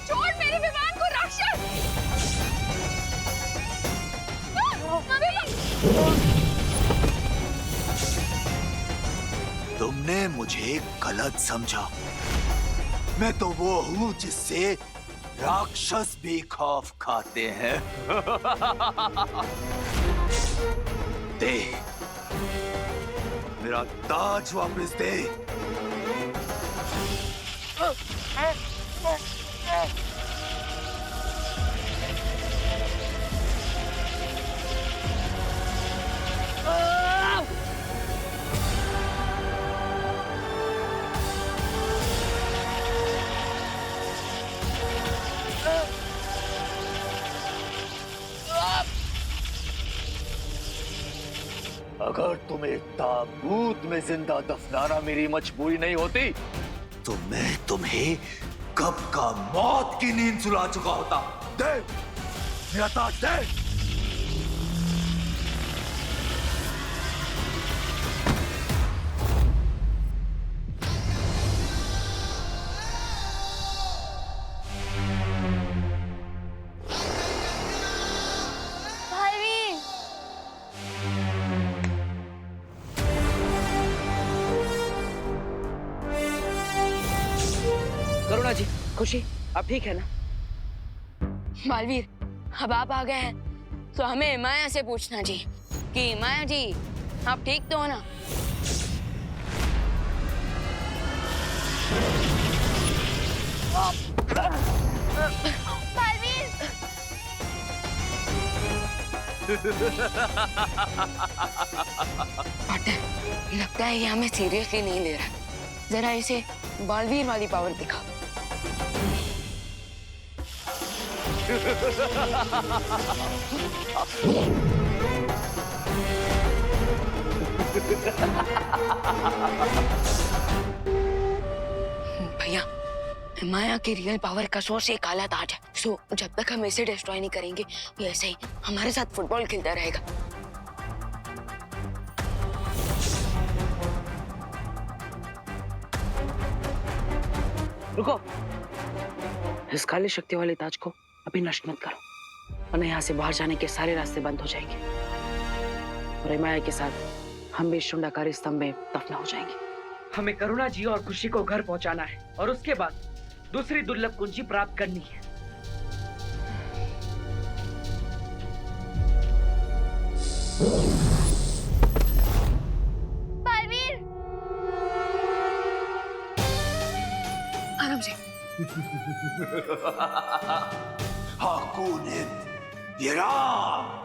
छोड़ मेरे विमान को राक्षस! तुमने मुझे गलत समझा। मैं तो वो हूँ जिससे राक्षस भी खौफ खाते हैं। दे, मेरा ताज वापस दे। अगर तुम्हें ताबूत में जिंदा दफनाना मेरी मजबूरी नहीं होती तो मैं तुम्हें कब का मौत की नींद सुला चुका होता। दे मेरा ताज दे। करुणा जी, खुशी, आप ठीक है ना? बालवीर, अब आप आ गए हैं तो हमें माया से पूछना जी कि माया जी आप ठीक तो हो ना? बालवीर! पार्टनर, लगता है ये हमें सीरियसली नहीं ले रहा। जरा इसे बालवीर वाली पावर दिखा। भैया, माया की रियल पावर का सोर्स एक काला ताज है। सो जब तक हम इसे डिस्ट्रॉय नहीं करेंगे ये ऐसे ही हमारे साथ फुटबॉल खेलता रहेगा। रुको, इस काली शक्ति वाले ताज को अभी नष्ट मत करो, वरना यहाँ से बाहर जाने के सारे रास्ते बंद हो जाएंगे और माया के साथ हम भी शुंडाकारी स्तंभ में दफना हो जाएंगे। हमें करुणा जी और खुशी को घर पहुंचाना है और उसके बाद दूसरी दुर्लभ कुंजी प्राप्त करनी है। बालवीर! आराम से। हाकुनित विराम।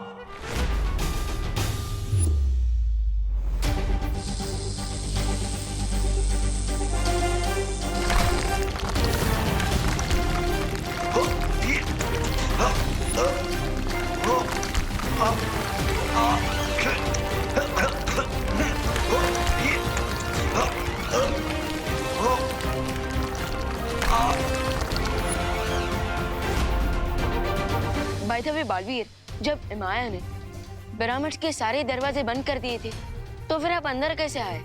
बाय द वे बालवीर, जब माया ने पिरामिड के सारे दरवाजे बंद कर दिए थे तो फिर आप अंदर कैसे आए?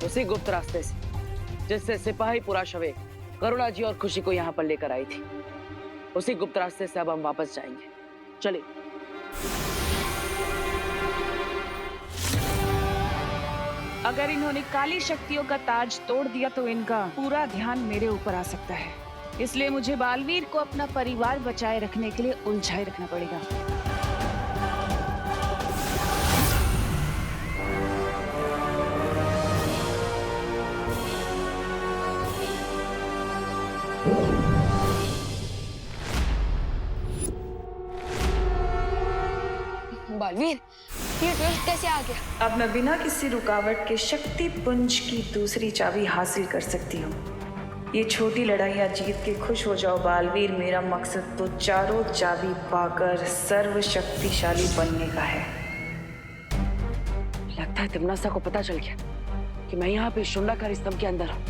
उसी गुप्त रास्ते से जिससे सिपाही पूरा शवे करुणा जी और खुशी को यहाँ पर लेकर आई थी। उसी गुप्त रास्ते से अब हम वापस जाएंगे। चलिए। अगर इन्होंने काली शक्तियों का ताज तोड़ दिया तो इनका पूरा ध्यान मेरे ऊपर आ सकता है, इसलिए मुझे बालवीर को अपना परिवार बचाए रखने के लिए उलझाए रखना पड़ेगा। बालवीर, ये ट्विस्ट कैसे आ गया? अब मैं बिना किसी रुकावट के शक्ति पुंज की दूसरी चाबी हासिल कर सकती हूँ। ये छोटी लड़ाइयाँ जीत के खुश हो जाओ बालवीर, मेरा मकसद तो चारों चाबी पाकर सर्वशक्तिशाली बनने का है। लगता है तिमनासा को पता चल गया कि मैं यहाँ पे शुंडाकारी स्तंभ के अंदर हूँ।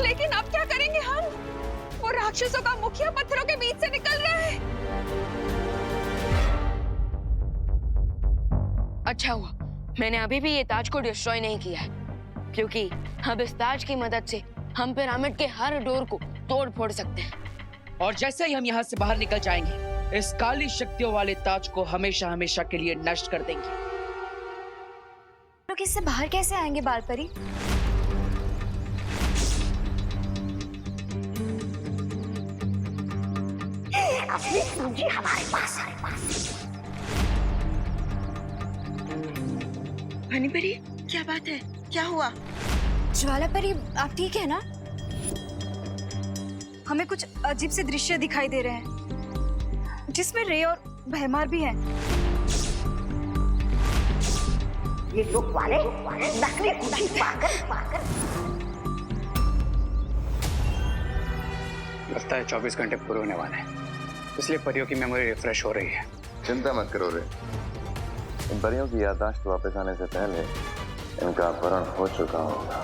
लेकिन अब क्या करेंगे हम? वो राक्षसों का मुखिया पत्थरों के बीच से निकल रहा है। अच्छा हुआ मैंने अभी भी ये ताज को डिस्ट्रॉय नहीं किया है, क्योंकि अब इस ताज की मदद से हम पिरामिड के हर डोर को तोड़ फोड़ सकते हैं। और जैसे ही हम यहाँ से बाहर निकल जाएंगे, इस काली शक्तियों वाले ताज को हमेशा हमेशा के लिए नष्ट कर देंगे। लोग इससे बाहर कैसे आएंगे बालपरी? असली पूंजी हमारे पास है। हनीपरी, क्या बात है? क्या हुआ? ज्वाला परी, आप ठीक है ना? हमें कुछ अजीब से दृश्य दिखाई दे रहे हैं, जिसमें रे और भैमार भी हैं। ये लोग वाले नकली पूंजी पाकर लगता है 24 घंटे पूरे होने वाले हैं, इसलिए परियों की मेमोरी रिफ्रेश हो रही है। चिंता मत करो रे, इन परियों की याददाश्त वापस आने से पहले इनका अपहरण हो चुका होगा।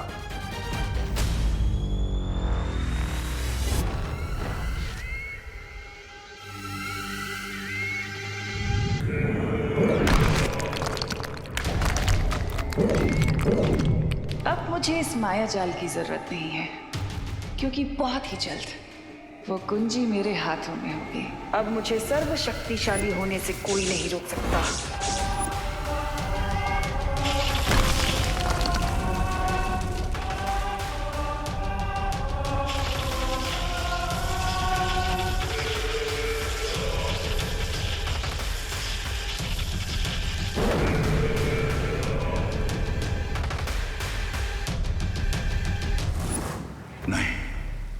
अब मुझे इस माया जाल की जरूरत नहीं है, क्योंकि बहुत ही जल्द वो कुंजी मेरे हाथों में होगी। अब मुझे सर्वशक्तिशाली होने से कोई नहीं रोक सकता।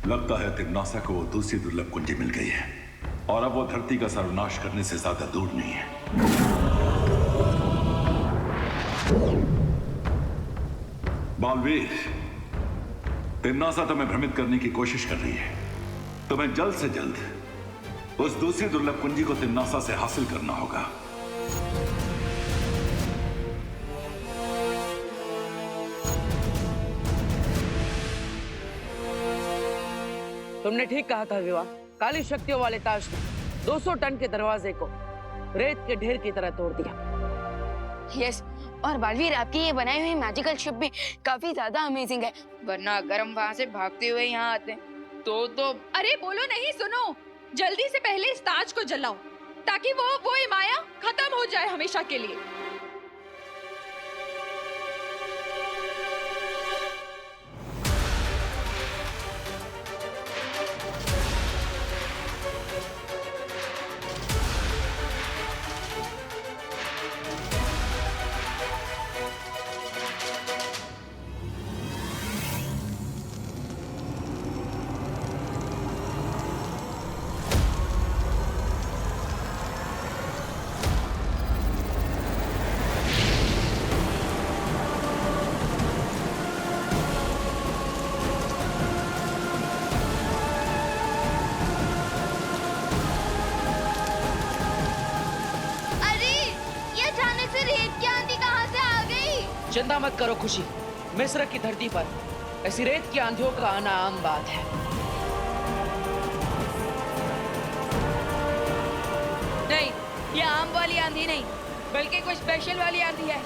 लगता है तिमनासा को दूसरी दुर्लभ कुंजी मिल गई है और अब वो धरती का सर्वनाश करने से ज्यादा दूर नहीं है। बालवीर, तिमनासा तुम्हें भ्रमित करने की कोशिश कर रही है। तुम्हें जल्द से जल्द उस दूसरी दुर्लभ कुंजी को तिमनासा से हासिल करना होगा। तुमने ठीक कहा था विवाह। काली शक्तियों वाले ताज ने 200 टन के दरवाजे को रेत के ढेर की तरह तोड़ दिया। यस, और बालवीर, आपकी ये बनाई हुई मैजिकल शिप भी काफी ज्यादा अमेजिंग है। वरना अगर हम वहाँ से भागते हुए यहाँ आते तो अरे बोलो नहीं, सुनो, जल्दी से पहले इस ताज को जलाओ ताकि वो माया खत्म हो जाए हमेशा के लिए। चिंता मत करो खुशी, मिस्र की धरती पर ऐसी रेत की आंधियों का आना आम बात है। नहीं, ये आम वाली आंधी नहीं, बल्कि कोई स्पेशल वाली आंधी है।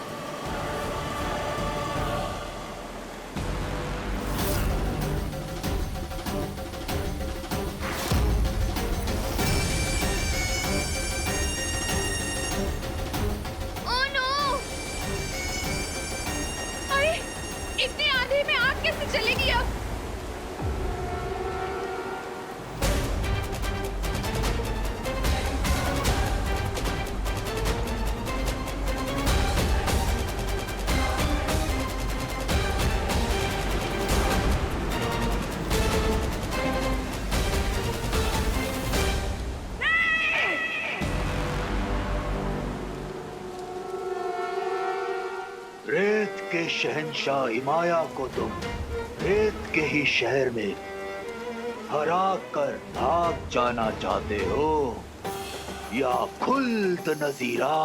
इतनी आंधी में आग कैसे चलेगी अब? रेत के शहंशाह इमाया को तुम रेत के ही शहर में हरा कर भाग जाना चाहते हो या खुल्द नजीरा?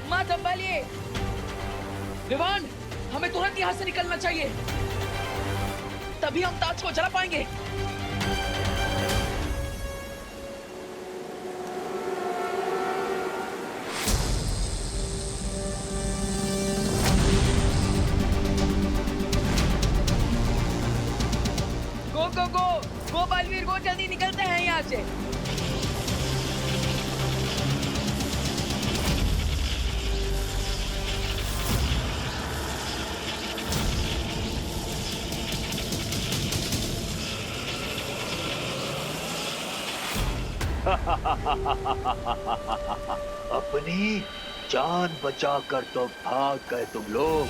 माँ संभालिए। विवान, हमें तुरंत यहाँ से निकलना चाहिए, तभी हम ताज को जला पाएंगे। गो बालवीर, गो, जल्दी निकलते हैं यहाँ से। अपनी जान बचाकर तो भाग गए तुम लोग,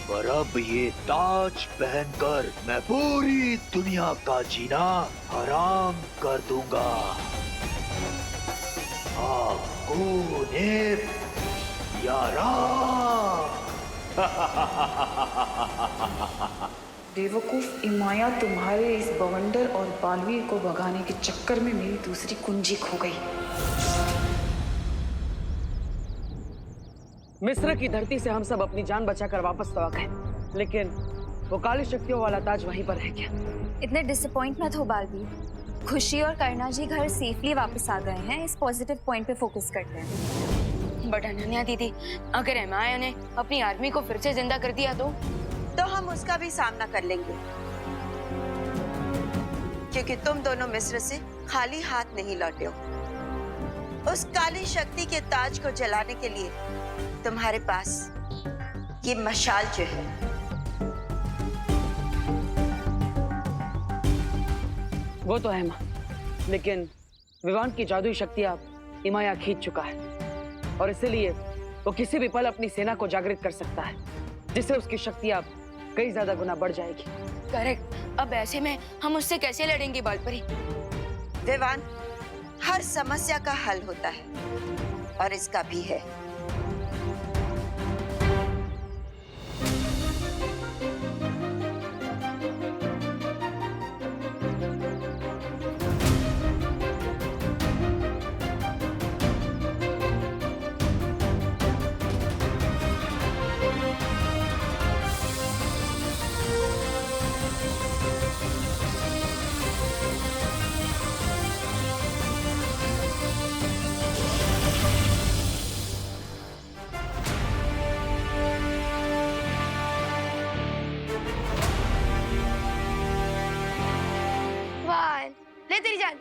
पर अब ये ताज पहनकर मैं पूरी दुनिया का जीना हराम कर दूंगा। आपको ने यारा। बेवकूफ इमाया, तुम्हारे इस बवंडर और बालवीर को भगाने के चक्कर में मेरी दूसरी कुंजी खो गई। मिस्र की धरती से हम सब अपनी जान बचाकर वापस तो आ गए, लेकिन वो काली शक्तियों वाला ताज वहीं पर रह गया। इतने डिसअपॉइंट मत हो बालवीर। खुशी और करना जी घर सेफली वापस आ गए हैं। इस पॉजिटिव पॉइंट पे फोकस करते हैं। बट अनन्या दीदी, अगर एमाया ने अपनी आर्मी को फिर से जिंदा कर दिया तो हम उसका भी सामना कर लेंगे, क्योंकि तुम दोनों मिस्र से खाली हाथ नहीं लौटे हो। उस काली शक्ति के ताज को जलाने के लिए तुम्हारे पास ये मशाल जो है, वो तो है माँ, लेकिन विवान की जादुई शक्तियां इमाया खींच चुका है और इसीलिए वो किसी भी पल अपनी सेना को जागृत कर सकता है, जिससे उसकी शक्तियां कई ज्यादा गुना बढ़ जाएगी। करेक्ट। अब ऐसे में हम उससे कैसे लड़ेंगे बालपरी? विवान, हर समस्या का हल होता है और इसका भी है। ले तेरी जान।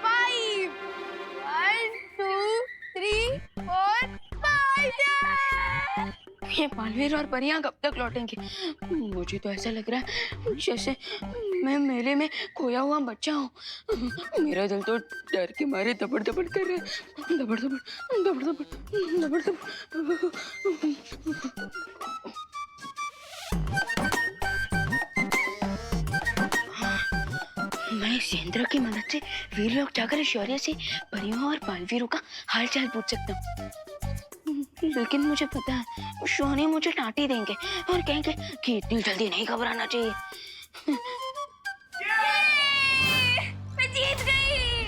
5 1 2 3 4 5। ये बालवीर और परियां कब तक लौटेंगे? मुझे तो ऐसा लग रहा है जैसे मैं मेले में खोया हुआ बच्चा हूँ। मेरा दिल तो डर के मारे दबड़ दबड़ कर रहा है। दबड़ दबड़ दबड़ दबड़ दबड़ दबड़। मैं इस यंत्र की मदद से वीर लोग जाकर शौर्य से परियों और बालवीरों का हालचाल पूछ सकता हूँ, लेकिन मुझे पता है शौर्य मुझे डांटी देंगे और कहेंगे कि इतनी जल्दी नहीं घबराना चाहिए। मैं जीत गई।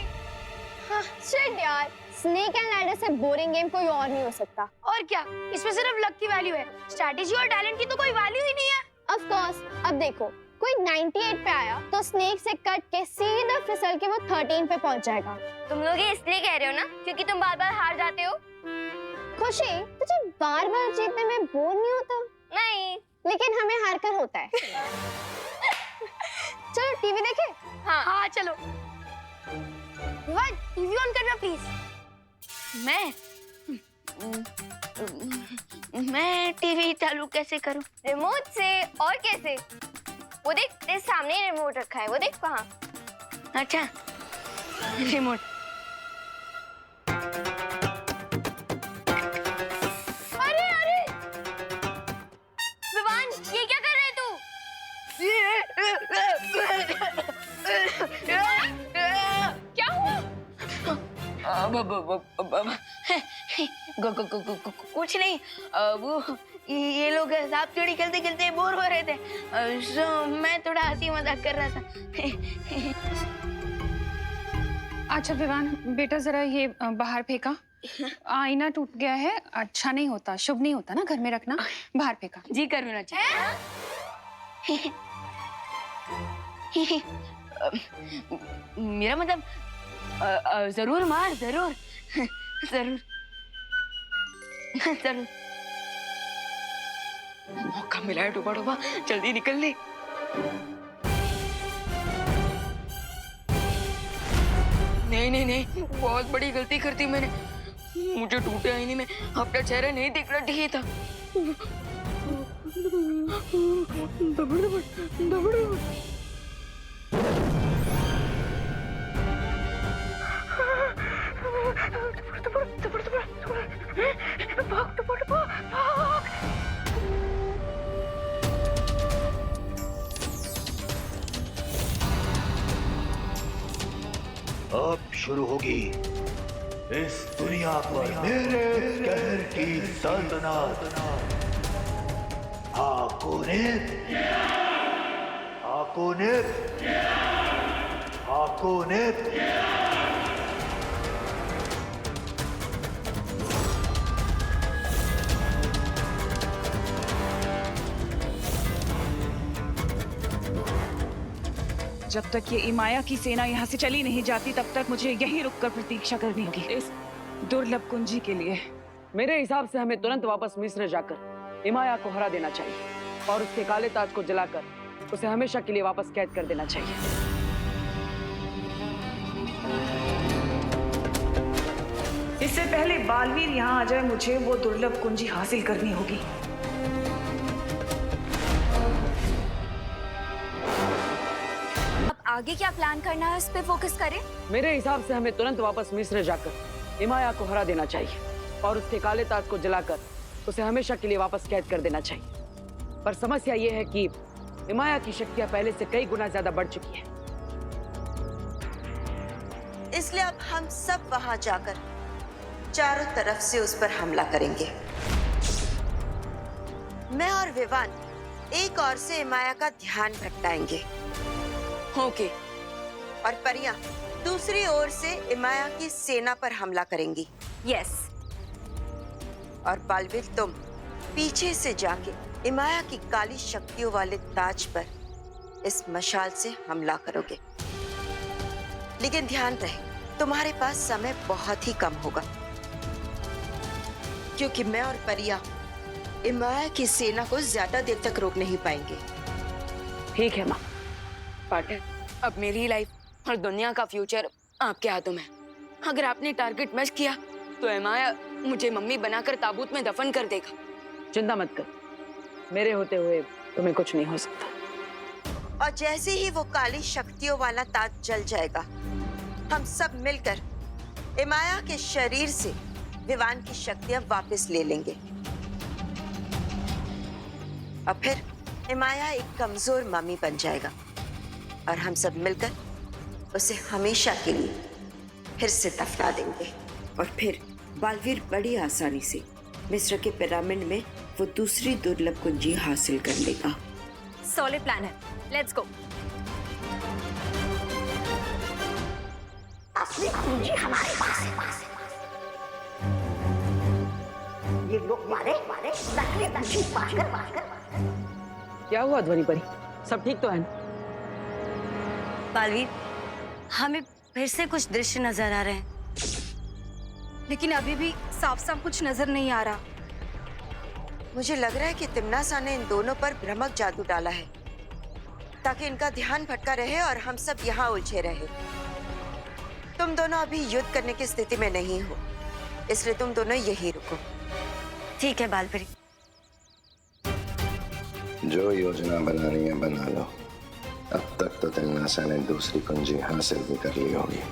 हाँ, शिट यार, स्नेक एंड लैडर से बोरिंग गेम कोई और नहीं हो सकता। और क्या, इसमें सिर्फ लक की वैल्यू है, स्ट्रैटेजी और टैलेंट की तो कोई वैल्यू ही नहीं है। ऑफ कोर्स, अब देखो कोई 98 पे आया तो स्नेक से कट के सीधा फिसल के वो 13 पे पहुंच जाएगा। तुम लोग ये इसलिए कह रहे हो ना क्योंकि तुम बार बार हार जाते हो? खुशी, तुझे बार बार जीतने में बोर नहीं होता? नहीं। लेकिन हमें हार कर होता है। चलो टीवी देखें? हाँ चलो। विवान, टीवी ऑन करना प्लीज। मैं टीवी चालू कैसे करूं? रिमोट से। और कैसे? वो देख, तेरे सामने ही रिमोट रखा है, वो देख वहाँ। अच्छा, रिमोट। अरे अरे विवान, ये क्या कर रहे तू? क्या हुआ? कुछ नहीं, वो ये लोग सांप सीढ़ी खेलते खेलते बोर हो रहे थे, सो मैं थोड़ा हंसी मजाक कर रहा था। अच्छा विवान, बेटा जरा ये बाहर फेंका। आईना टूट गया है, अच्छा नहीं होता, शुभ नहीं होता ना घर में रखना। बाहर फेंका। जी कर लेना चाहिए। मेरा मतलब जरूर मार, जरूर जरूर जरूर। मौका मिला है डूबा डूबा, जल्दी निकल ले। नहीं नहीं नहीं, बहुत बड़ी गलती कर दी मैंने। मुझे टूटे आईने में अपना चेहरा नहीं देखना चाहिए था। दबड़ दबड़ दबड़ दबड़। अब शुरू होगी इस दुनिया पर मेरे कहर की सल्तनत। हाकोनित, हाकोनित, हाकोनित। जब तक ये इमाया की सेना यहाँ से चली नहीं जाती तब तक मुझे यहीं रुककर प्रतीक्षा करनी होगी इस दुर्लभ कुंजी के लिए। मेरे हिसाब से हमें तुरंत वापस मिस्र जाकर इमाया को हरा देना चाहिए और उसके काले ताज को जलाकर उसे हमेशा के लिए वापस कैद कर देना चाहिए। इससे पहले बालवीर यहाँ आ जाए, मुझे वो दुर्लभ कुंजी हासिल करनी होगी। आगे क्या प्लान करना है, उस पे फोकस करें। मेरे हिसाब से हमें तुरंत वापस मिस्र जाकर इमाया को हरा देना चाहिए और उसके काले ताज को जलाकर उसे हमेशा के लिए वापस कैद कर देना चाहिए। पर समस्या ये है कि इमाया की शक्तियां पहले से कई गुना ज्यादा बढ़ चुकी है। इसलिए अब हम सब वहां जाकर चारों तरफ से उस पर हमला करेंगे। मैं और विवान एक ओर से इमाया का ध्यान भटकाएंगे। ओके। और परियां दूसरी ओर से इमाया की सेना पर हमला करेंगी। यस। और बालवीर, तुम पीछे से जाके इमाया की काली शक्तियों वाले ताज पर इस मशाल से हमला करोगे। लेकिन ध्यान रहे, तुम्हारे पास समय बहुत ही कम होगा, क्योंकि मैं और परिया इमाया की सेना को ज्यादा देर तक रोक नहीं पाएंगे। ठीक है माँ। पार्टनर, अब मेरी लाइफ और दुनिया का फ्यूचर आपके हाथों में। अगर आपने टारगेट मिस किया तो इमाया मुझे मम्मी बनाकर ताबूत में दफन कर देगा। चिंता मत कर, मेरे होते हुए तुम्हें कुछ नहीं हो सकता। और जैसे ही वो काली शक्तियों वाला ताज जल जाएगा, हम सब मिलकर इमाया के शरीर से विवान की शक्तियां वापस ले लेंगे। और फिर इमाया एक कमजोर मम्मी बन जाएगा और हम सब मिलकर उसे हमेशा के लिए फिर से दफना देंगे। और फिर बालवीर बड़ी आसानी से मिस्र के पिरामिड में वो दूसरी दुर्लभ कुंजी हासिल कर लेगा। सॉलिड प्लान है, लेट्स गो। असली कुंजी हमारे पास है। ये लोग मारे नकली कुंजी पाकर क्या हुआ ध्वनि परी? सब ठीक तो है ना? बालवीर, हमें फिर से कुछ दृश्य नजर आ रहे हैं, लेकिन अभी भी साफ साफ कुछ नजर नहीं आ रहा। मुझे लग रहा है कि तिम्नासा ने इन दोनों पर भ्रमक जादू डाला है ताकि इनका ध्यान भटका रहे और हम सब यहाँ उलझे रहे। तुम दोनों अभी युद्ध करने की स्थिति में नहीं हो, इसलिए तुम दोनों यही रुको। ठीक है बालवीर। जो योजना बनानी है बना लो। अब तक तो तिम्नासा ने दूसरी कुंजी हासिल भी कर ली होगी।